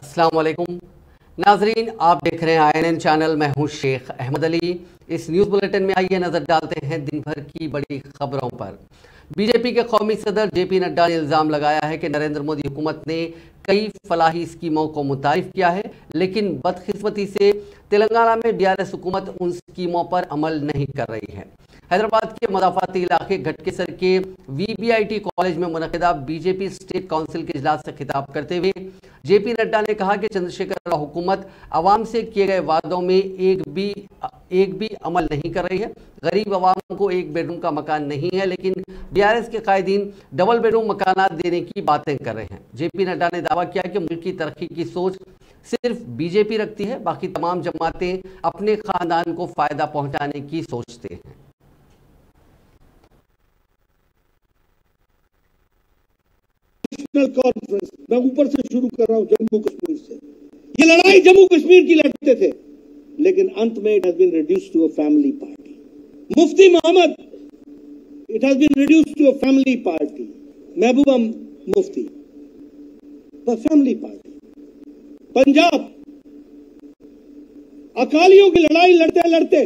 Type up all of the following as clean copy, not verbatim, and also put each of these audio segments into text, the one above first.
अस्सलाम वालेकुम नाजरीन, आप देख रहे हैं INN चैनल। मैं हूं शेख अहमद अली। इस न्यूज़ बुलेटिन में आइए नज़र डालते हैं दिन भर की बड़ी खबरों पर। बीजेपी के कौमी सदर JP नड्डा ने इल्ज़ाम लगाया है कि नरेंद्र मोदी हुकूमत ने कई फलाही स्कीमों को मुतारिफ किया है, लेकिन बदकिस्मती से तेलंगाना में BRS हुकूमत उन स्कीमों पर अमल नहीं कर रही है। हैदराबाद के मदाफाती इलाके घटकेसर के VBIT कॉलेज में मुनक़िदा बीजेपी स्टेट काउंसिल के इजलास से खिताब करते हुए JP नड्डा ने कहा कि चंद्रशेखर राव हुकूमत अवाम से किए गए वादों में एक भी अमल नहीं कर रही है। गरीब अवाम को एक बेडरूम का मकान नहीं है, लेकिन BRS के कायदीन डबल बेडरूम मकानात देने की बातें कर रहे हैं। JP नड्डा ने दावा किया कि मुल्क की तरक्की की सोच सिर्फ बीजेपी रखती है, बाकी तमाम जमातें अपने खानदान को फायदा पहुंचाने की सोचते हैं। कॉन्फ्रेंस मैं ऊपर से शुरू कर रहा हूं, जम्मू कश्मीर से। ये लड़ाई जम्मू कश्मीर की लड़ते थे, लेकिन अंत में it has been reduced to a family party. Mufti Mohammad, it has been reduced to a family party. Mehbooba Mufti, family party. Punjab, अकालियों की लड़ाई लड़ते लड़ते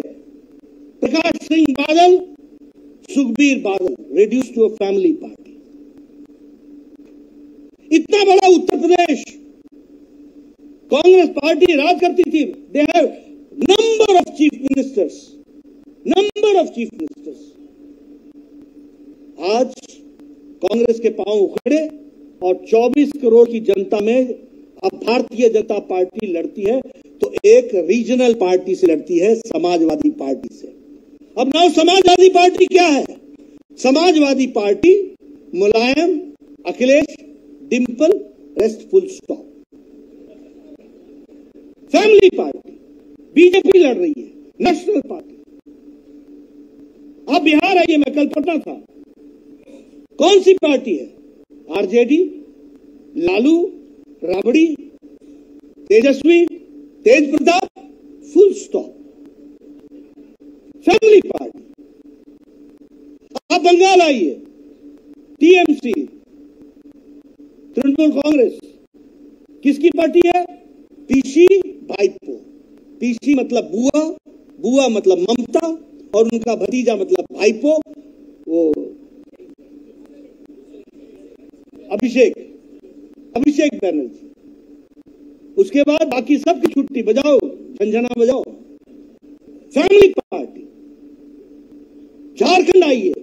Prakash Singh Badal, Sukhbir Badal, reduced to a family party. इतना बड़ा उत्तर प्रदेश, कांग्रेस पार्टी राज करती थी। They have number of chief ministers, number of chief ministers. आज कांग्रेस के पांव उखड़े और 24 करोड़ की जनता में अब भारतीय जनता पार्टी लड़ती है, तो एक रीजनल पार्टी से लड़ती है, समाजवादी पार्टी से। अब नाउ समाजवादी पार्टी क्या है? Samajwadi party Mulayam, Akhilesh, Dimple, rest full stop. Family party BJP लड़ रही है, नेशनल पार्टी। आप बिहार आइए, मैं कल पटना था। कौन सी पार्टी है? RJD, Lalu, Rabri, Tejashwi, Tej Pratap, full stop, family party. आप बंगाल आइए, TMC, तृणमूल कांग्रेस, किसकी पार्टी है? पीसी भाईपो। पीसी मतलब बुआ, बुआ मतलब ममता, और उनका भतीजा मतलब भाईपो, वो अभिषेक बैनर्जी। उसके बाद बाकी सबकी छुट्टी, बजाओ झंझना बजाओ। Family party. झारखंड आइए,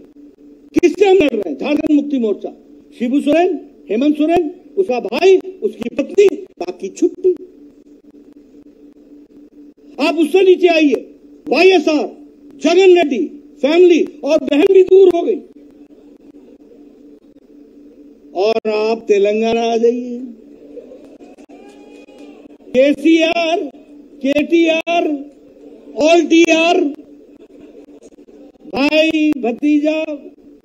किससे हम लड़ रहे हैं? झारखंड मुक्ति मोर्चा, शिबू सोरेन, हेमंत सोरेन, उसका भाई, उसकी पत्नी, बाकी छुट्टी। आप उससे नीचे आइए, YSR, जगन रेड्डी, फैमिली, और बहन भी दूर हो गई। और आप तेलंगाना आ जाइए, KCR, KTR, ऑल TR, भाई, भतीजा,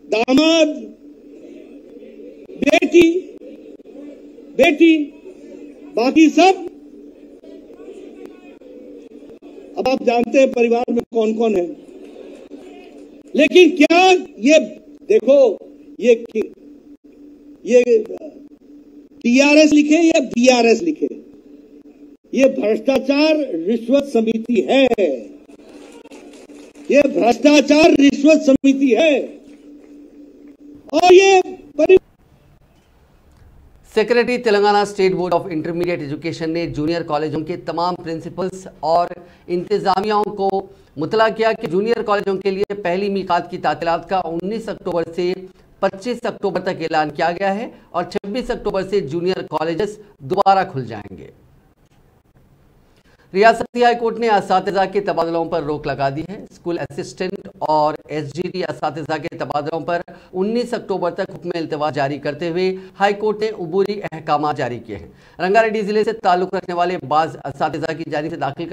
दामाद, बेटी, बाकी सब। अब आप जानते हैं परिवार में कौन कौन है। लेकिन क्या ये देखो, ये TRS लिखे या BRS लिखे, ये भ्रष्टाचार रिश्वत समिति है। ये भ्रष्टाचार रिश्वत समिति है। और ये secretary Telangana state board of intermediate education ने जूनियर कॉलेजों के तमाम प्रिंसिपल्स और इंतजामियाओं को मुतला किया कि जूनियर कॉलेजों के लिए पहली मीकात की तातीलात का 19 अक्टूबर से 25 अक्टूबर तक ऐलान किया गया है और 26 अक्टूबर से जूनियर कॉलेजेस दोबारा खुल जाएंगे। रियासती हाईकोर्ट ने असातिज़ा के तबादलों पर रोक लगा दी है। स्कूल असिस्टेंट और SGD असातिज़ा के तबादलों पर 19 अक्टूबर तक हुक्म इल्तिवा जारी करते हुए हाईकोर्ट ने उबूरी अहकाम जारी किए हैं। रंगारेड्डी जिले से ताल्लुक़ रखने वाले बाज़ असातिज़ा की जानिब से दाखिल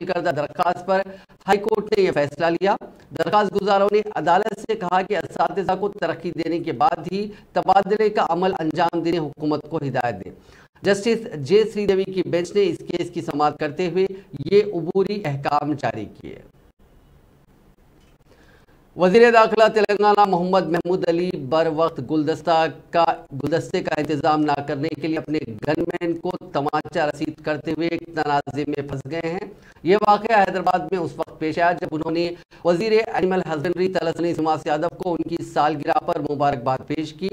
करदा दरख्वास्त पर हाईकोर्ट ने यह फैसला लिया। दरख्वास्त गुजारों ने अदालत से कहा कि असातिज़ा को तरक्की देने के बाद ही तबादले का अमल अंजाम देने हुकूमत को हिदायत दें। जस्टिस J श्रीदेवी की बेंच ने इस केस की समाअत करते हुए ये उबूरी अहकाम जारी किए। वजीर दाखिला तेलंगाना मोहम्मद महमूद अली बर वक्त गुलदस्ते का इंतजाम न करने के लिए अपने गनमैन को तमाचा रसीद करते हुए एक तनाज़े में फंस गए हैं। ये वाक़या हैदराबाद में उस वक्त पेश आया जब उन्होंने वजीर एनिमल हस्बेंड्री तलसानी श्रीनिवास यादव को उनकी सालगिरह पर मुबारकबाद पेश की।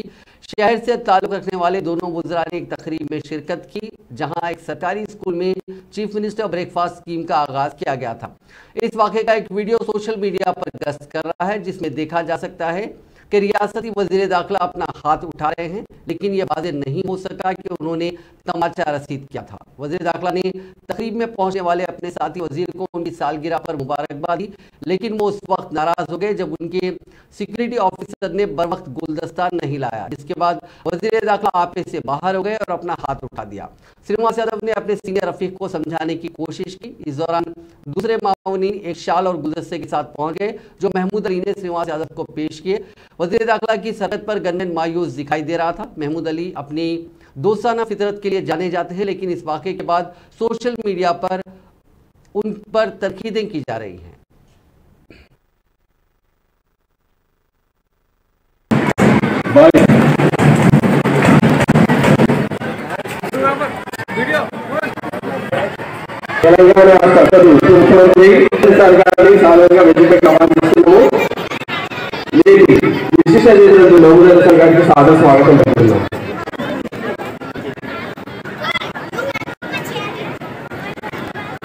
शहर से ताल्लुक़ रखने वाले दोनों वज़रा ने एक तकरीब में शिरकत की जहां एक सरकारी स्कूल में चीफ मिनिस्टर ब्रेकफास्ट स्कीम का आगाज किया गया था। इस वाक़े का एक वीडियो सोशल मीडिया पर गश्त कर रहा है जिसमें देखा जा सकता है कि रियासती वज़ीर दाखिला अपना हाथ उठा रहे हैं, लेकिन यह वाज़ेह नहीं हो सका कि उन्होंने तमाचा रसीद किया था। वज़ीर दाखिला ने तकरीब में पहुंचने वाले अपने साथी वज़ीर को उनकी सालगिरह पर मुबारकबाद दी, लेकिन वो उस वक्त नाराज़ हो गए जब उनके सिक्योरिटी ऑफिसर ने बर वक्त गुलदस्ता नहीं लाया, जिसके बाद वज़ीर दाखिला आपे से बाहर हो गए और अपना हाथ उठा दिया। श्रीनिवास यादव ने अपने सीनियर रफीक को समझाने की कोशिश की। इस दौरान दूसरे मामूनीन एक शाल और गुलदस्ते के साथ पहुंच गए जो महमूद अली ने श्रीनिवास यादव को पेश किए। वज़ीर दाखिला की सरहद पर गनमैन मायूस दिखाई दे रहा था। महमूद अली अपनी दोस्ताना फितरत के लिए जाने जाते हैं, लेकिन इस वाक़े के बाद सोशल मीडिया पर उन पर तनकीदें की जा रही हैं। తెలంగాణ రాష్ట్ర ముఖ్యమంత్రి సర్కారీ సాధారణ వెజిటేబుల్ కమాండర్స్ను నేటి విశిష్ట అతిథులు నవోదయ సంఘానికి సాదర స్వాగతం పలుకుతున్నాం।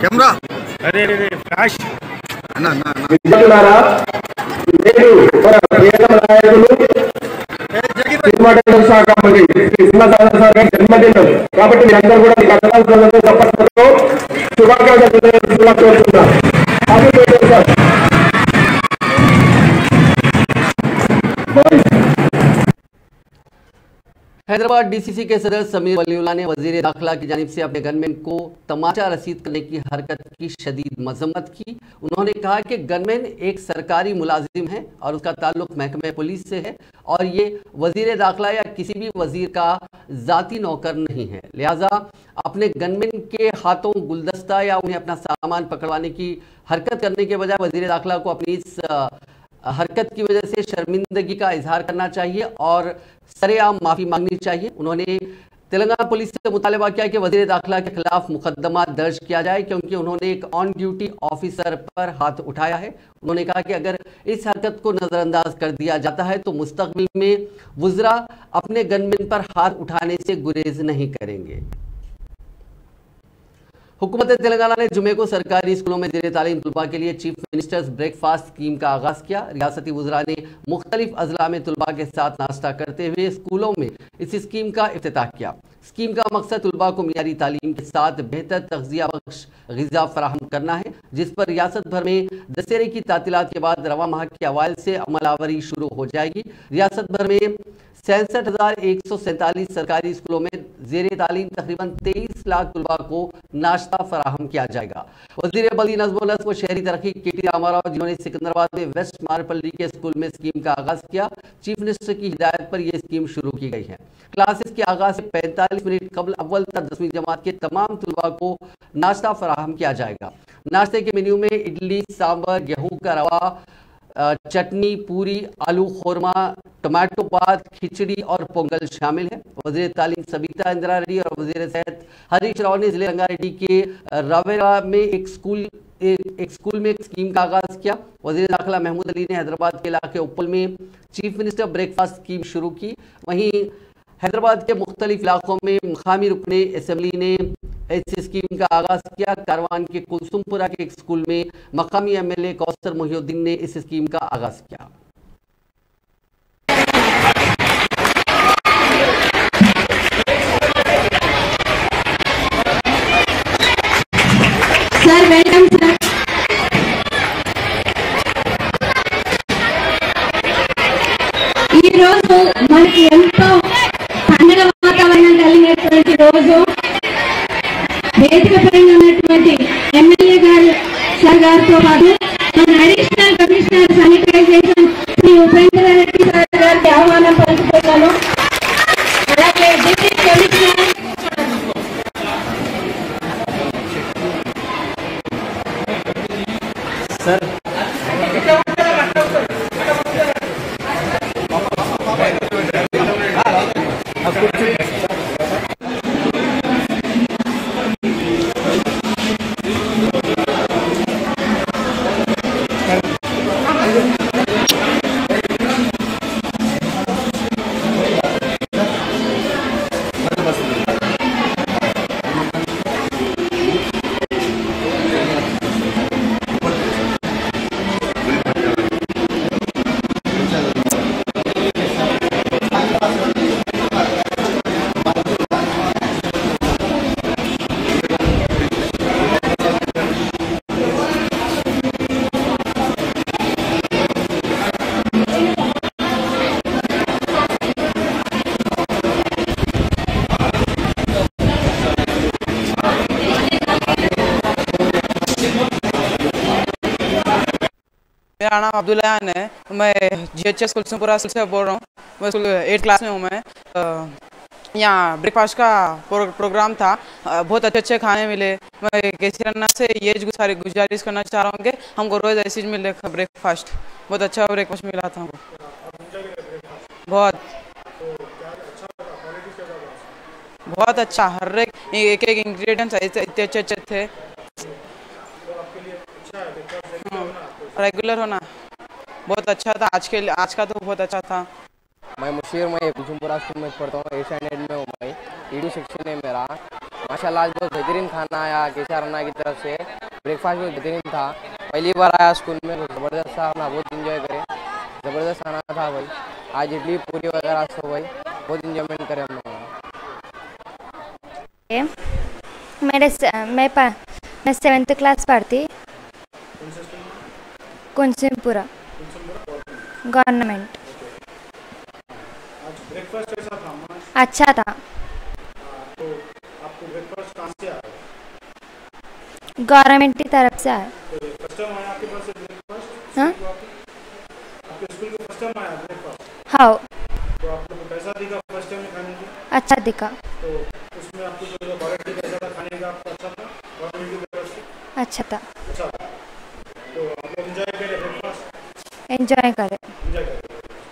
కెమెరా అరే ఫ్లాష్ మిత్రులారా, నేడు మన ప్రియతమ నాయకులు సినిమాటోగ్రఫీ శాఖ మంత్రి సినిమా సాగర్ సార్ గారి జన్మదినం కాబట్టి మీరందరూ కూడా మీ కథనాలతో తప్పకుండా శుభాకాంక్షలు కోరుతున్నాం। Happy birthday sir. Hyderabad DCC के सदर समीर वलीउल्लाह ने वजीर दाखिला की जानिब से अपने गनमैन को तमाचा रसीद करने की हरकत की शदीद मजम्मत की। उन्होंने कहा कि गनमैन एक सरकारी मुलाजिम है और उसका ताल्लुक महकमे पुलिस से है और ये वजीर दाखिला या किसी भी वजीर का ज़ाती नौकर नहीं है, लिहाजा अपने गनमैन के हाथों गुलदस्ता या उन्हें अपना सामान पकड़वाने की हरकत करने के बजाय वजीर दाखिला को अपनी इस हरकत की वजह से शर्मिंदगी का इजहार करना चाहिए और सरेआम माफ़ी मांगनी चाहिए। उन्होंने तेलंगाना पुलिस से मुतालबा किया कि वज़ीर दाखिला के खिलाफ मुकदमा दर्ज किया जाए क्योंकि उन्होंने एक ऑन ड्यूटी ऑफिसर पर हाथ उठाया है। उन्होंने कहा कि अगर इस हरकत को नज़रअंदाज कर दिया जाता है तो मुस्तकबिल में वज़रा अपने गनमैन पर हाथ उठाने से गुरेज नहीं करेंगे। हुकूमत तेलंगाना ने जुमे को सरकारी स्कूलों में ज़ेरे तालीम तलबा के लिए चीफ मिनिस्टर्स ब्रेकफास्ट स्कीम का आगाज़ किया। रियासती वज़रा ने मुख्तलिफ अजला में तलबा के साथ नाश्ता करते हुए स्कूलों में इस स्कीम का इफ्तिताह किया। स्कीम का मकसद तलबा को मियारी तालीम के साथ बेहतर तग़ज़िया बख्श ग़िज़ा फराहम करना है, जिस पर रियासत भर में दशहरे की तातीलात के बाद रवा माह के अवाइल से अमलावरी शुरू हो जाएगी। रियासत भर में 67,147 सरकारी स्कूलों में ज़ेरे तालीम तकरीबन 23 लाख तलबा को नाश्ता फराहम किया जाएगा। वज़ीर बल्दी नज़्म व नस्क़ व शहरी तरक्की KT रामाराव, जिन्होंने सिकंदराबाद में वेस्ट मारपल्ली के स्कूल में स्कीम का आगाज़ किया, चीफ मिनिस्टर की हिदायत पर यह स्कीम शुरू की गई है। क्लासेस के आगाज़ से 45 मिनट कबल अव्वल तक 10वीं जमात के तमाम तलबा को नाश्ता फराहम किया जाएगा। नाश्ते के मेन्यू में इडली, सांबर, गेहूँ का रवा, चटनी, पूरी, आलू खोरमा, टमाटो बात, खिचड़ी और पोंगल शामिल है। वज़ीर तालीम सबिता इंदिरा रेड्डी और वज़ीर सेहत हरीश राव ने ज़िले रंगारेड्डी के रवेरा में एक स्कूल में एक स्कीम का आगाज़ किया। वज़ीर दाखिला महमूद अली ने हैदराबाद के इलाके उप्पल में चीफ मिनिस्टर ब्रेकफास्ट स्कीम शुरू की। वहीं हैदराबाद के मुख्तलिफ इलाकों में मकामी रुकने असम्बली ने इस स्कीम का आगाज़ किया। कारवान के कुलसुमपुरा के एक स्कूल में मकामी MLA कौसर मोहिउद्दीन ने इस स्कीम का आगाज़ किया। Sir welcome sir. ఈ రోజు మనకి ఎంతో పండుగ వాతావరణం కలిగినటువంటి రోజు, వేదిక పైన ఉన్నటువంటి MLA గారు సార్ గారితో పాటు మన additional commissioner sanitisation Shri Upendra Reddy sir గారికి ఆహ్వానం పలుకుతున్నాను। అలాగే డిస్ట్రిక్ట్ కమిషనర్ सर मेरा नाम अब्दुल्लान है। मैं GHS कुलसुमपुरा से बोल रहा हूँ। मैं स्कूल 8th क्लास में हूँ। मैं यहाँ ब्रेकफास्ट का प्रोग्राम था, बहुत अच्छे खाने मिले। मैं केसी अन्ना से ये गुजारिश करना चाह रहा हूँ कि हमको रोज़ ऐसी मिले ब्रेकफास्ट। बहुत अच्छा ब्रेकफास्ट मिला था हमको, बहुत अच्छा। हर एक इंग्रेडिएंट्स इतने अच्छे थे। रेगुलर होना बहुत अच्छा था। आज का तो बहुत अच्छा था। मैं मुशीर, मैं कुलसुमपुरा स्कूल में पढ़ता हूँ, एशियन एड में हूँ। मैं ED सेक्शन है मेरा। माशाल्लाह आज बहुत बेहतरीन खाना आया केसी अन्ना की तरफ से। ब्रेकफास्ट बहुत बेहतरीन था। पहली बार आया स्कूल में, ज़बरदस्त था। अपना बहुत इंजॉय करे, ज़बरदस्त खाना था भाई। आज इडली पूरी वगैरह सब भाई बहुत इंजॉयमेंट करे हम लोग। मैं 7th क्लास पढ़ती कुलसुमपुरा गवर्नमेंट। ब्रेकफास्ट कैसा था? अच्छा था। तो आपको ब्रेकफास्ट कहाँ से आया? गवर्नमेंट की तरफ से आया। तो फर्स्ट टाइम आया आपके पास ब्रेकफास्ट? हाँ, आपके स्कूल को फर्स्ट टाइम आया ब्रेकफास्ट? हाँ। तो आपको कैसा दिखा फर्स्ट टाइम खाने की? अच्छा दिखा। तो उसमें आपको जो क्वालिटी कैसा था खाने का, आपको अच्छा था? गवर्नमेंट की तरफ से अच्छा था। अच्छा था। तो आप एंजॉय करें ब्रेकफास्ट? एंजॉय करे।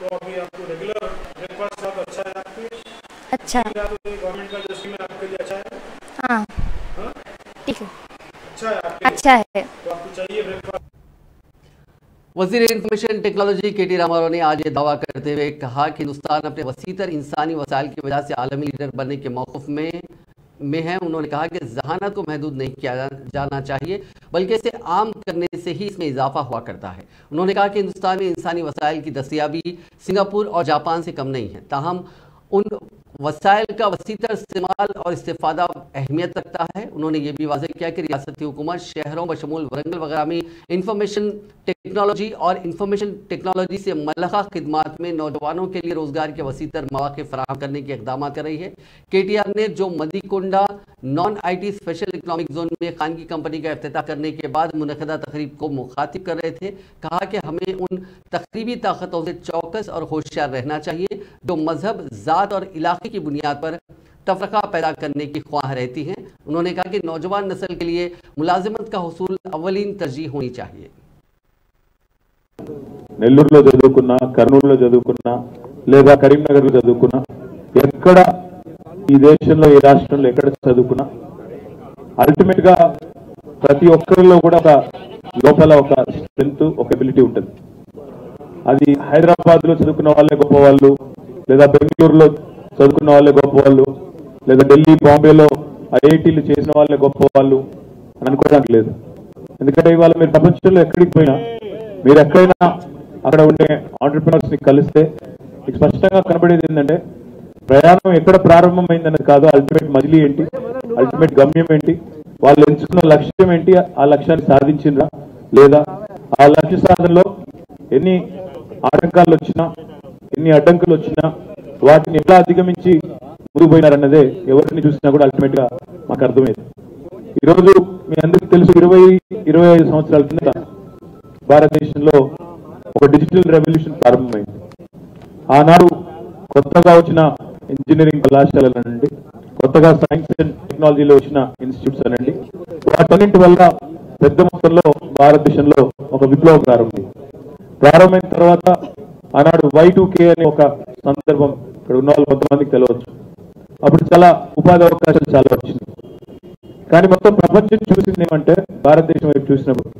तो अभी आपको रेगुलर ब्रेकफास्ट सब अच्छा है आपके? अच्छा है। गवर्नमेंट का जो स्कीम है आपके लिए अच्छा है? हाँ, हाँ? ठीक है। अच्छा है आपके लिए? अच्छा है। तो आपको चाहिए ब्रेकफास्ट? वज़ीर इंफॉर्मेशन टेक्नोलॉजी KT रामाराव ने आज ये दावा करते हुए कहा कि हिंदुस्तान अपने वसीतर इंसानी वसाइल की वजह से आलमी लीडर बनने के मौक़िफ़ में है। उन्होंने कहा कि जहानत को महदूद नहीं किया जाना चाहिए, बल्कि इसे आम करने से ही इसमें इजाफा हुआ करता है। उन्होंने कहा कि हिंदुस्तान में इंसानी वसाइल की दस्तयाबी सिंगापुर और जापान से कम नहीं है, ताहम उन वसाइल का वसीतर इस्तेमाल और इस्तेफादा अहमियत रखता है। उन्होंने ये भी वाज़ेह किया कि रियासती हुकूमत शहरों बशमूल वरंगल वगैरह में इंफॉर्मेशन टेक्नोलॉजी और इंफॉर्मेशन टेक्नोलॉजी से मलका खिदमात में नौजवानों के लिए रोज़गार के वसीतर मौक़े फराहम करने के इक़दाम कर रही है। KTR ने जो Madikonda non IT special economic zone में खानगी कंपनी का इफ्तिताह करने के बाद मुनक़दा तकरीब को मुखातिब कर रहे थे, कहा कि हमें उन तकरीबी ताकतों से चौकस और होशियार रहना चाहिए जो मजहब, ज़ात और इलाके की बुनियाद पर तफरका पैदा करने की ख्वाह रहती हैं। उन्होंने कहा कि नौजवान नस्ल के लिए मुलाजिमत का हुसूल अव्वलीन तरजीह होनी चाहिए। నెల్లూరులో చదువుకున్నా, కర్నూలులో చదువుకున్నా, లేదా కరీంనగర్లో చదువుకున్నా, ఎక్కడ ఈ దేశంలో ఈ రాష్ట్రంలో ఎక్కడ చదువుకున్నా అల్టిమేట్ గా ప్రతి ఒక్కరిలో కూడా ఒక లోపల ఒక స్ట్రెంగ్త్, ఒక ఎబిలిటీ ఉంటుంది. అది హైదరాబాద్ లో చదువుకున్న వాళ్ళే గొప్పవాళ్ళు, లేదా బెంగళూరులో చదువుకున్న వాళ్ళే గొప్పవాళ్ళు, లేదా ఢిల్లీ, బాంబేలో IITలు చేసిన వాళ్ళే గొప్పవాళ్ళు అని అనుకోవడానికి లేదు. ఎందుకంటే ఇవాళ మీరు ప్రపంచంలో ఎక్కడికి పోయినా, మీరు ఎక్కడైనా అక్కడ ఉండే ఆంటర్ప్రినర్స్ ని కలిస్తే మీకు స్పష్టంగా కనబడేది ఏంటంటే ప్రయాణం ఎక్కడ ప్రారంభమైందన్నది కాదు, అల్టిమేట్ మజిలీ ఏంటి, అల్టిమేట్ గమ్యం ఏంటి, వాళ్ళు ఎంచుకున్న లక్ష్యం ఏంటి, ఆ లక్ష్యాన్ని సాధించిందా లేదా, ఆ లక్ష్య సాధనలో ఎన్ని ఆటంకాలు వచ్చినా, ఎన్ని అడ్డంకులు వచ్చినా వాటిని ఎలా అధిగమించి ముందుకు పోయినారన్నదే ఎవరిని చూసినా కూడా అల్టిమేట్ గా మాకు అర్థమైంది. ఈరోజు మీ అందరికీ తెలుసు, 20-25 సంవత్సరాల కింద భారతదేశంలో ఒక డిజిటల్ రెవల్యూషన్ ప్రారంభమైంది. ఆనాడు కొత్తగా వచ్చిన ఇంజనీరింగ్ కళాశాలలు అనండి, కొత్తగా సైన్స్ అండ్ టెక్నాలజీలో వచ్చిన ఇన్స్టిట్యూట్స్ అనండి, వాటన్నింటి వల్ల పెద్ద మొత్తంలో భారతదేశంలో ఒక విప్లవం ప్రారంభమైన తర్వాత ఆనాడు Y2K అనే ఒక సందర్భం ఇక్కడ ఉన్న వాళ్ళు కొంతమందికి తెలియవచ్చు. అప్పుడు చాలా ఉపాధి అవకాశాలు చాలా వచ్చినాయి. కానీ మొత్తం ప్రపంచం చూసింది ఏమంటే, భారతదేశం వైపు చూసినప్పుడు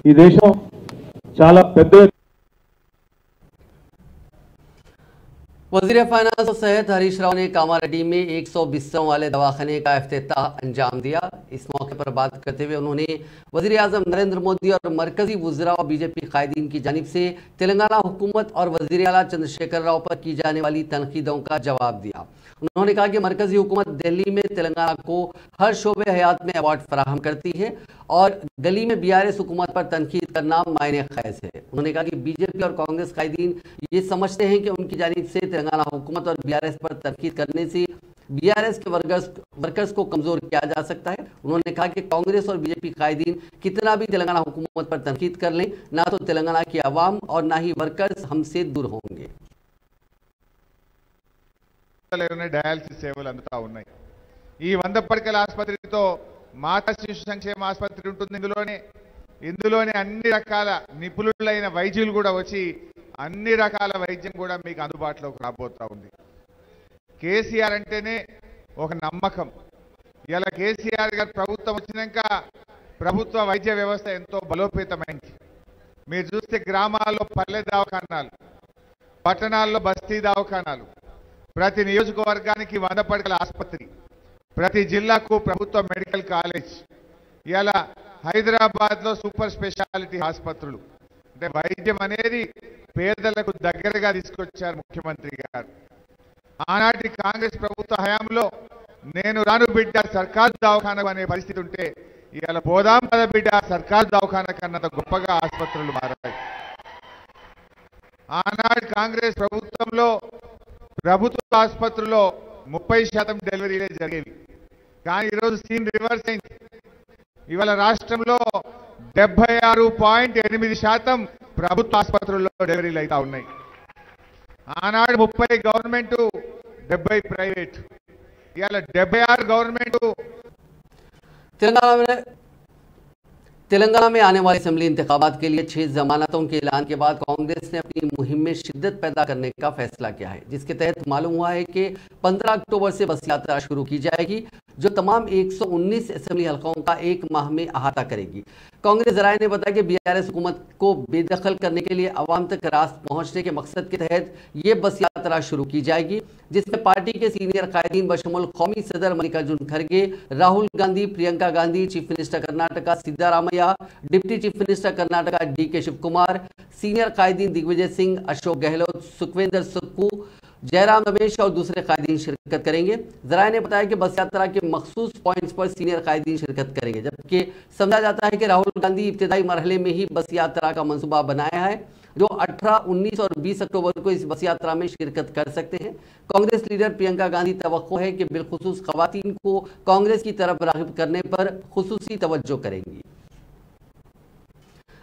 ఈ దేశం చాలా పెద్ద वज़ीर फाइनेंस और सेहत हरीश राव ने कामारेड्डी में 100 बिस्तरों वाले दवाखाने का इफ्तिताह अंजाम दिया। इस मौके पर बात करते हुए उन्होंने वज़ीर आज़म नरेंद्र मोदी और मरकजी वज़रा और BJP कायदीन की जानिब से तेलंगाना हुकूमत और वज़ीर आला चंद्रशेखर राव पर की जाने वाली तनकीदों का जवाब दिया। उन्होंने कहा कि मरकजी हुकूमत दिल्ली में तेलंगाना को हर शोबे हयात में अवार्ड फराहम करती है और गली में BRS हुकूमत पर तनकीद करना मायने खैज है। उन्होंने कहा कि BJP और कांग्रेस कायदीन ये समझते हैं कि उनकी जानिब से तेलंगाना हुकूमत और BRS पर तनकीद करने से बीआरएस के वर्कर्स को कमजोर किया जा सकता है। उन्होंने कहा कि कांग्रेस और बीजेपी कायदीन कितना भी तेलंगाना हुकूमत पर तनकीद कर लें, ना तो तेलंगाना की आवाम और ना ही वर्कर्स हमसे दूर होंगे। డయాలసిస్ సేవలు అందుతా ఉన్నాయి। ఈ 100 పడకల ఆసుపత్రితో మాతా శిశు సంక్షేమ ఆసుపత్రి ఉంటుంది। ఇందులోనే అన్ని రకాల నిపుణులైన వైద్యులు కూడా వచ్చి అన్ని రకాల వైద్యం కూడా మీకు అందుబాటులోకి రాబోతా ఉంది। కేసీఆర్ అంటేనే ఒక నమ్మకం। ఇలా కేసీఆర్ గారు ప్రభుత్వం వచ్చినాక ప్రభుత్వ వైద్య వ్యవస్థ ఎంతో బలోపేతమైంది। మీరు చూస్తే గ్రామాల్లో పల్లె దవాఖానాలు, పట్టణాల్లో బస్తీ దవాఖానాలు, ప్రతి నియోజకవర్గానికి 100 పడకల ఆసుపత్రి, ప్రతి జిల్లాకు ప్రభుత్వ మెడికల్ కాలేజ్, ఇలా హైదరాబాద్లో సూపర్ స్పెషాలిటీ ఆసుపత్రులు, అంటే వైద్యం అనేది పేదలకు దగ్గరగా తీసుకొచ్చారు ముఖ్యమంత్రి గారు। ఆనాటి కాంగ్రెస్ ప్రభుత్వ హయాంలో నేను రాను బిడ్డ సర్కారు దవాఖాన అనే పరిస్థితి ఉంటే ఇవాళ పోదాం పద బిడ్డ సర్కారు దవాఖాన కన్నంత గొప్పగా ఆసుపత్రులు మారాయి। ఆనాటి కాంగ్రెస్ ప్రభుత్వంలో ప్రభుత్వ ఆసుపత్రుల్లో 30% డెలివరీలే జరిగేవి, కానీ ఈరోజు సీన్ రివర్స్ అయింది। ఇవాళ రాష్ట్రంలో 76.8% ప్రభుత్వ ఆసుపత్రుల్లో డెలివరీలు అవుతా ఉన్నాయి। ఆనాడు 30 గవర్నమెంట్, 70 ప్రైవేట్, ఇవాళ 76 గవర్నమెంట్। तेलंगाना में आने वाले असेंबली इंतखाबात के लिए 6 जमानतों के ऐलान के बाद कांग्रेस ने अपनी मुहिम में शिद्दत पैदा करने का फैसला किया है, जिसके तहत मालूम हुआ है कि 15 अक्टूबर से बस यात्रा शुरू की जाएगी, जो तमाम 119 असेंबली हलकों का 1 माह में अहाता करेगी। कांग्रेस जराये ने बताया कि बीआरएस हुकूमत को बेदखल करने के लिए अवाम तक रास्त पहुंचने के मकसद के तहत ये बस यात्रा शुरू की जाएगी, जिसमें पार्टी के सीनियर कायदीन बशमुल कौमी सदर मल्लिकार्जुन खड़गे, Rahul Gandhi, Priyanka Gandhi, chief minister Karnataka Siddaramaiah, deputy chief minister Karnataka DK Shiv Kumar, senior कायदीन दिग्विजय सिंह, अशोक गहलोत, सुखविंदर सुक्खू, जयराम रमेश और दूसरे कायदीन शिरकत करेंगे। जराये ने बताया कि बस यात्रा के मखसूस पॉइंट्स पर सीनियर कायदीन शिरकत करेंगे, जबकि समझा जाता है कि राहुल गांधी इब्तिदाई मरहले में ही बस यात्रा का मंसूबा बनाया है, जो 18, 19 और 20 अक्टूबर को इस बस यात्रा में शिरकत कर सकते हैं। कांग्रेस लीडर प्रियंका गांधी तवक्को है कि बिलखुसूस खवातीन को कांग्रेस की तरफ राग़िब करने पर खुसूसी तवज्जो करेंगी।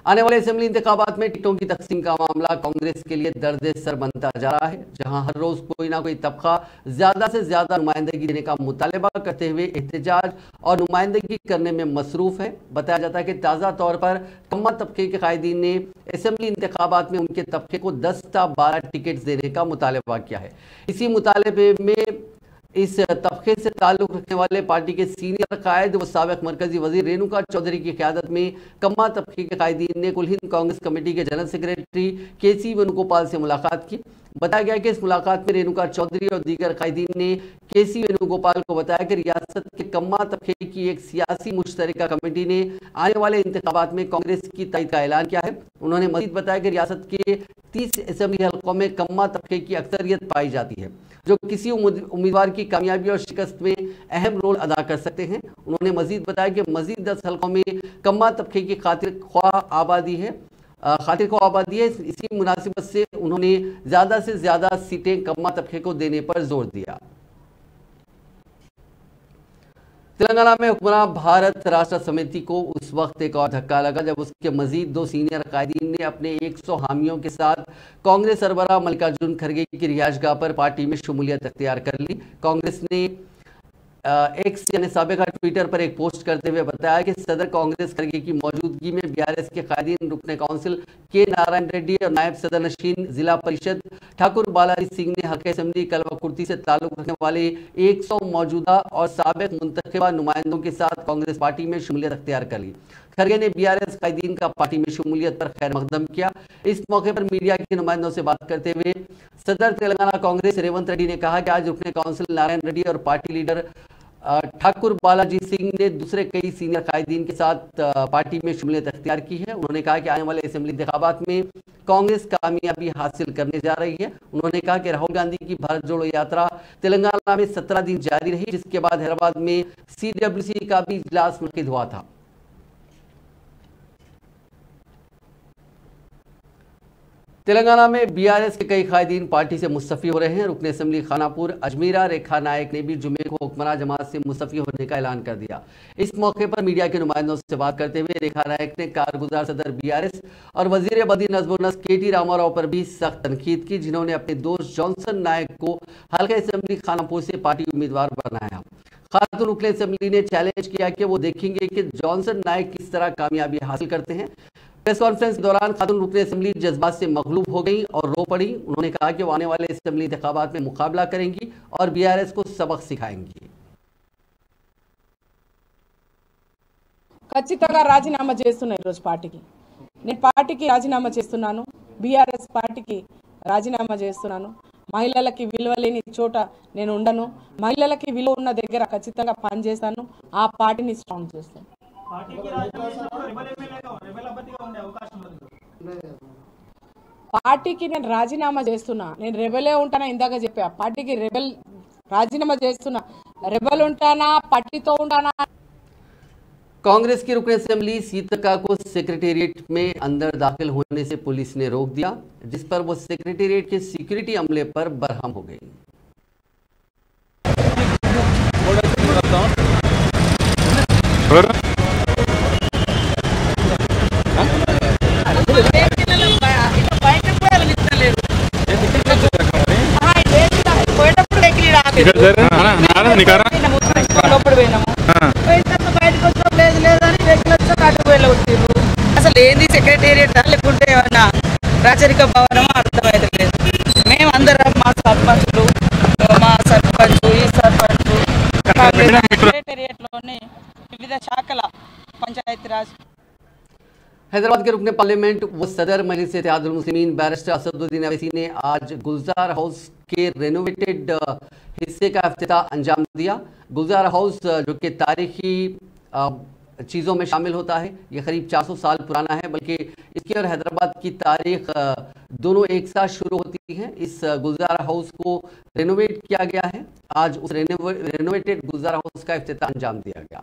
आने वाले असेंबली इंतखाबात में टिकटों की तकसीम का मामला कांग्रेस के लिए दर्द सर बनता जा रहा है, जहां हर रोज कोई ना कोई तबका ज्यादा से ज्यादा नुमाइंदगी देने का मुतालबा करते हुए एहतजाज और नुमाइंदगी करने में मसरूफ है। बताया जाता है कि ताज़ा तौर पर कम्मा तबके के कायदीन ने असेंबली इंतखाबात में उनके तबके को 10 या 12 टिकट देने का मुतालबा किया है। इसी मुतालबे में इस तबके से ताल्लुक रखने वाले पार्टी के सीनियर कायद व साबिक मरकजी वजीर रेणुका चौधरी की क़यादत में कम्मा तबके के कायदीन ने कुल हिंद कांग्रेस कमेटी के जनरल सेक्रेटरी केसी वेणुगोपाल से मुलाकात की। बताया गया कि इस मुलाकात में रेणुका चौधरी और दीगर कायदीन ने केसी वेणुगोपाल को बताया कि रियासत के कम्मा तबके की एक सियासी मुश्तरका कमेटी ने आने वाले इंतखाबात में कांग्रेस की तायद का ऐलान किया है। उन्होंने मजीद बताया कि रियासत के 30 असेंबली हलकों में कम्मा तबके की अक्सरियत पाई जाती है, जो किसी उम्मीदवार की कामयाबी और शिकस्त में अहम रोल अदा कर सकते हैं। उन्होंने मजीद बताया कि मजीद 10 हलकों में कम्मा तबके की खातिर ख्वाह आबादी है। इसी मुनासिबत से उन्होंने ज़्यादा से ज़्यादा सीटें कम्मा तबके को देने पर जोर दिया। तेलंगाना में हुक्मरान भारत राष्ट्र समिति को उस वक्त एक और धक्का लगा जब उसके मजीद 2 सीनियर कायदीन ने अपने 100 हामियों के साथ कांग्रेस सरबराह मल्लिकार्जुन खड़गे की रिहायशगाह पर पार्टी में शमूलियत अख्तियार कर ली। कांग्रेस ने एक्स यानी साबिका ट्विटर पर एक पोस्ट करते हुए बताया कि सदर कांग्रेस खड़गे की मौजूदगी में बीआरएस के कायदीन रुकने काउंसिल के नारायण रेड्डी और नायब सदर नशीन जिला परिषद ठाकुर बालाजी सिंह ने हक असेंबली कलवा-कुर्ती से ताल्लुक रखने वाले 100 मौजूदा और साबिक मुंतखबा नुमाइंदों के साथ कांग्रेस पार्टी में शमूलियत अख्तियार कर ली। खड़गे ने बीआरएस कायदीन का पार्टी में शमूलियत पर खैर मकदम किया। इस मौके पर मीडिया के नुमाइंदों से बात करते हुए सदर तेलंगाना कांग्रेस रेवंत रेड्डी ने कहा कि आज रुकने काउंसिल नारायण रेड्डी और पार्टी लीडर ठाकुर बालाजी सिंह ने दूसरे कई सीनियर कायदीन के साथ पार्टी में शमूलियत अख्तियार की है। उन्होंने कहा कि आने वाले असेंबली इंतखाबात में कांग्रेस कामयाबी हासिल करने जा रही है। उन्होंने कहा कि राहुल गांधी की भारत जोड़ो यात्रा तेलंगाना में 17 दिन जारी रही, जिसके बाद हैदराबाद में CWC का भी इजलास मुनक़िद हुआ था। तेलंगाना में बीआरएस के कई कायदीन पार्टी से मुस्तफ़ी हो रहे हैं। रुकन असम्बली खानापुर अजमीरा रेखा नायक ने भी जुमे को हुक्मरान जमात से मुस्तफ़ी होने का ऐलान कर दिया। इस मौके पर मीडिया के नुमाइंदों से बात करते हुए रेखा नायक ने कारगुजार सदर बीआरएस और वजीर बदी नज़्म-ओ-नस्क केटी रामाराव पर भी सख्त तनकीद की, जिन्होंने अपने दोस्त जॉनसन नायक को हल्का असम्बली खानापुर से पार्टी उम्मीदवार बनाया। खातून रुकन असम्बली ने चैलेंज किया कि वो देखेंगे कि जॉनसन नायक किस तरह कामयाबी हासिल करते हैं। प्रेस कॉन्फ्रेंस के दौरान खातून रुकन असम्बली जज्बात से मगलूब हो गई और रो पड़ी। उन्होंने कहा कि वो आने वाले असम्बली इंतखाबात में मुकाबला करेंगी और बीआरएस को सबक सिखाएंगी। ఖచ్చితంగా రాజీనామా చేస్తున్నా ఈరోజు పార్టీకి. నేను పార్టీకి రాజీనామా చేస్తున్నాను, బీఆర్ఎస్ పార్టీకి రాజీనామా చేస్తున్నాను. మహిళలకి విలువ లేని చోట నేను ఉండను, మహిళలకి విలువ ఉన్న దగ్గర ఖచ్చితంగా పని చేస్తాను, ఆ పార్టీని స్ట్రాంగ్ చేస్తాను. పార్టీకి నేను రాజీనామా చేస్తున్నా, నేను రెబెలే ఉంటానా, ఇందాక చెప్పా పార్టీకి రెబెల్ రాజీనామా చేస్తున్నా, రెబెల్ ఉంటానా పార్టీతో ఉంటానా। कांग्रेस की रुकन असेंबली सीतका को सेक्रेटेरिएट में अंदर दाखिल होने से पुलिस ने रोक दिया, जिस पर वो सेक्रेटेरिएट के सिक्योरिटी अमले पर बरहम हो गई। అసలు ఏంది సెక్రటేరియట్ లేకుంటే ఏమన్నా రాచరిక భవనమో అర్థమైతలేదు। మేము అందరం మా సర్పంచులు, మా సర్పంచ్, ఈ సర్పంచ్ సెక్రటేరియట్ లోని వివిధ శాఖల పంచాయతీరాజ్। हैदराबाद के रुकने पार्लियामेंट व सदर मजलिस इत्तेहादुल मुस्लिमीन बैरिस्टर असदुद्दीन अवैसी ने आज गुलजार हाउस के रेनोवेटेड हिस्से का इफ्तिताह अंजाम दिया। गुलजार हाउस जो कि तारीखी चीज़ों में शामिल होता है, ये करीब 400 साल पुराना है, बल्कि इसकी और हैदराबाद की तारीख दोनों एक साथ शुरू होती हैं। इस गुलजार हाउस को रेनोवेट किया गया है। आज उस रेनोवेटेड गुलजार हाउस का इफ्तिताह अंजाम दिया गया।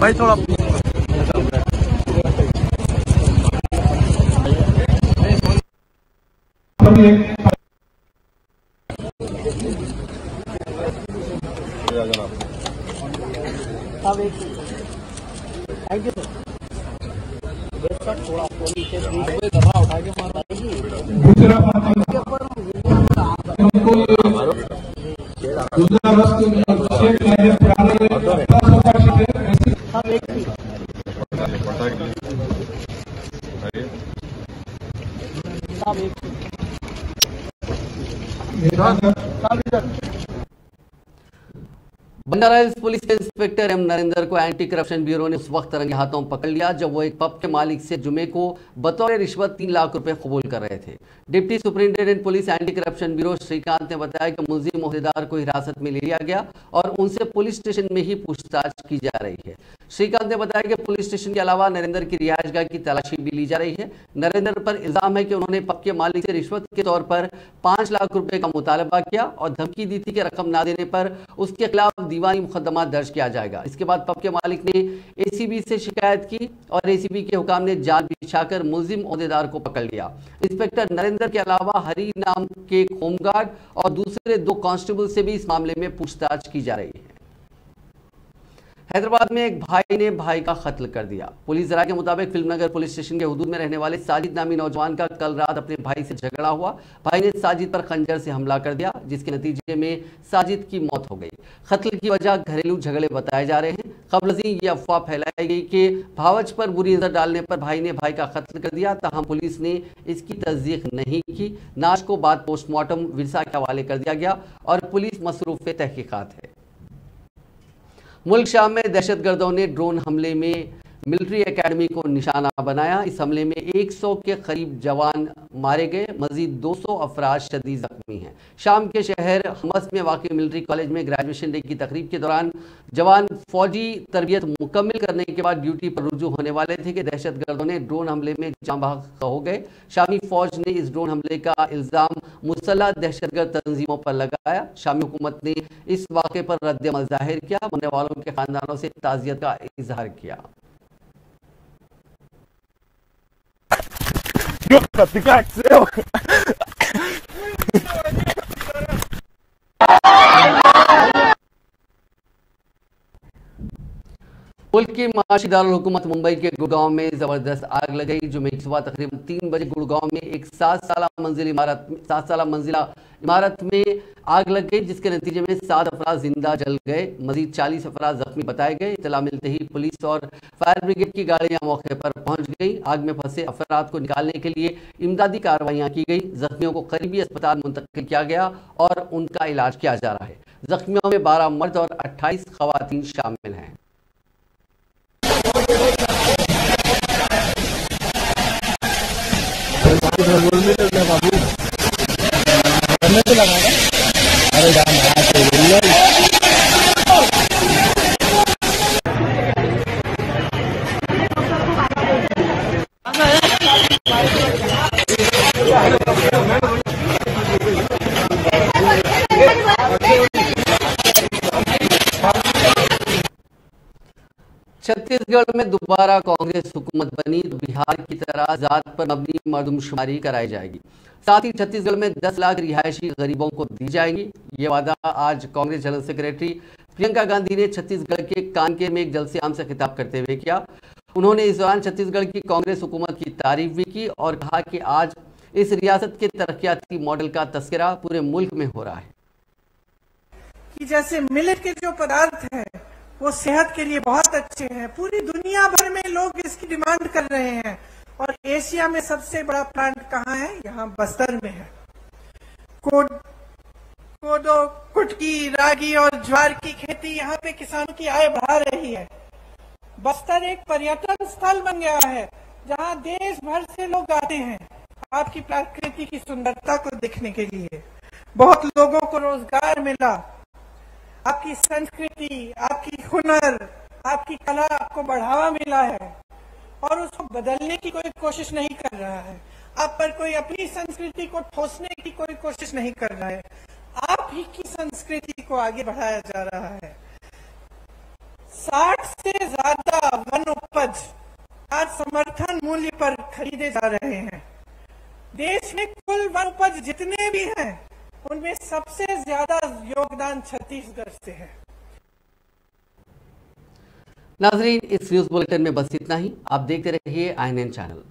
भाई थोड़ा थैंक यू सर। थोड़ा उठा के मारो। बंजारा हिल्स पुलिस के इंस्पेक्टर एम नरेंद्र को एंटी करप्शन ब्यूरो ने उस वक्त रंगे हाथों पकड़ लिया जब वो एक पब के मालिक से जुमे को बतौर रिश्वत 3 लाख रुपए कबूल कर रहे थे। Deputy superintendent police anti corruption bureau Shrikant ने बताया कि मुलजिम ओहदेदार को हिरासत में ले लिया गया और उनसे पुलिस स्टेशन में ही पूछताछ की जा रही है। श्रीकांत ने बताया कि पुलिस स्टेशन के अलावा नरेंद्र की रिहायशगाह की तलाशी भी ली जा रही है। नरेंद्र पर इल्जाम है कि उन्होंने पब के मालिक से रिश्वत के तौर पर 5 लाख रुपए का मुतालबा किया और धमकी दी थी कि रकम ना देने पर उसके खिलाफ दीवानी मुकदमा दर्ज किया जाएगा। इसके बाद पब के मालिक ने एसीबी से शिकायत की और एसीबी के हुकाम ने जाल बिछाकर मुलजिम ओहदेदार को पकड़ लिया। इंस्पेक्टर नरेंद्र के अलावा हरी नाम के होमगार्ड और दूसरे 2 कांस्टेबल से भी इस मामले में पूछताछ की जा रही है। हैदराबाद में एक भाई ने भाई का कत्ल कर दिया। पुलिस जरा के मुताबिक फिल्मनगर पुलिस स्टेशन के हुदूद में रहने वाले साजिद नामी नौजवान का कल रात अपने भाई से झगड़ा हुआ। भाई ने साजिद पर खंजर से हमला कर दिया, जिसके नतीजे में साजिद की मौत हो गई। कत्ल की वजह घरेलू झगड़े बताए जा रहे हैं। कबल ये अफवाह फैलाई गई कि भावच पर बुरी नजर डालने पर भाई ने भाई का कत्ल कर दिया। ताहम पुलिस ने इसकी तस्दीक नहीं की। नाश को बाद पोस्टमार्टम विरसा के हवाले कर दिया गया और पुलिस मसरूफ तहकीकात है। मुल्क शाम में दहशतगर्दों ने ड्रोन हमले में मिलिट्री एकेडमी को निशाना बनाया। इस हमले में 100 के करीब जवान मारे गए, मजीद 200 अफराद शदीद जख्मी हैं। शाम के शहर हमस में वाक़ मिलिट्री कॉलेज में ग्रेजुएशन डे की तकरीब के दौरान जवान फौजी तरबियत मुकम्मल करने के बाद ड्यूटी पर रुजू होने वाले थे कि दहशतगर्दों ने ड्रोन हमले में जाँ बहक हो गए। शामी फौज ने इस ड्रोन हमले का इल्ज़ाम मुसल्लह दहशतगर्द तंजीमों पर लगाया। शामी हुकूमत ने इस वाक़े पर रद्द-ए-अमल जाहिर किया, मरने वालों के खानदानों से ताज़ियत का इजहार किया। मुल्क की माशी दारुल हुकूमत मुंबई के गुड़गांव में जबरदस्त आग लग गई। जुमे की सुबह तकरीबन 3 बजे गुड़गांव में एक 7 साला मंजिला इमारत में आग लग गई, जिसके नतीजे में 7 अफराद जिंदा जल गए, मजीद 40 अफराद जख्मी बताए गए। इतला मिलते ही पुलिस और फायर ब्रिगेड की गाड़ियां मौके पर पहुंच गई। आग में फंसे अफराद को निकालने के लिए इमदादी कार्रवाइयां की गई। जख्मियों को करीबी अस्पताल मुंतकिल किया गया और उनका इलाज किया जा रहा है। जख्मियों में 12 मर्द और 28 खवातीन शामिल हैं। छत्तीसगढ़ में दोबारा कांग्रेस हुकूमत बनी तो बिहार की तरह जात पर मबनी मर्दमशुमारी कराई जाएगी। साथ ही छत्तीसगढ़ में 10 लाख रिहायशी गरीबों को दी जाएगी। ये वादा आज कांग्रेस जनरल सेक्रेटरी प्रियंका गांधी ने छत्तीसगढ़ के कानके में एक जलसे आम से खिताब करते हुए किया। उन्होंने इस दौरान छत्तीसगढ़ की कांग्रेस हुकूमत की तारीफ भी की और कहा कि आज इस रियासत के तरक्याती मॉडल का तस्करा पूरे मुल्क में हो रहा है कि जैसे मिलेट के जो पदार्थ हैं वो सेहत के लिए बहुत अच्छे हैं। पूरी दुनिया भर में लोग इसकी डिमांड कर रहे हैं और एशिया में सबसे बड़ा प्लांट कहाँ है? यहाँ बस्तर में है। कोदो, कुटकी, रागी और ज्वार की खेती यहाँ पे किसानों की आय बढ़ा रही है। बस्तर एक पर्यटन स्थल बन गया है जहाँ देश भर से लोग आते हैं आपकी प्रकृति की सुंदरता को देखने के लिए। बहुत लोगों को रोजगार मिला। आपकी संस्कृति, आपकी हुनर, आपकी कला को बढ़ावा मिला है और उसको बदलने की कोई कोशिश नहीं कर रहा है। आप पर कोई अपनी संस्कृति को ठोसने की कोई कोशिश नहीं कर रहा है। आप ही की संस्कृति को आगे बढ़ाया जा रहा है। 60 से ज्यादा वन उपज आज समर्थन मूल्य पर खरीदे जा रहे हैं। देश में कुल वन उपज जितने भी हैं उनमें सबसे ज्यादा योगदान छत्तीसगढ़ से है। नाजरीन, इस न्यूज बुलेटिन में बस इतना ही। आप देखते रहिए INN चैनल।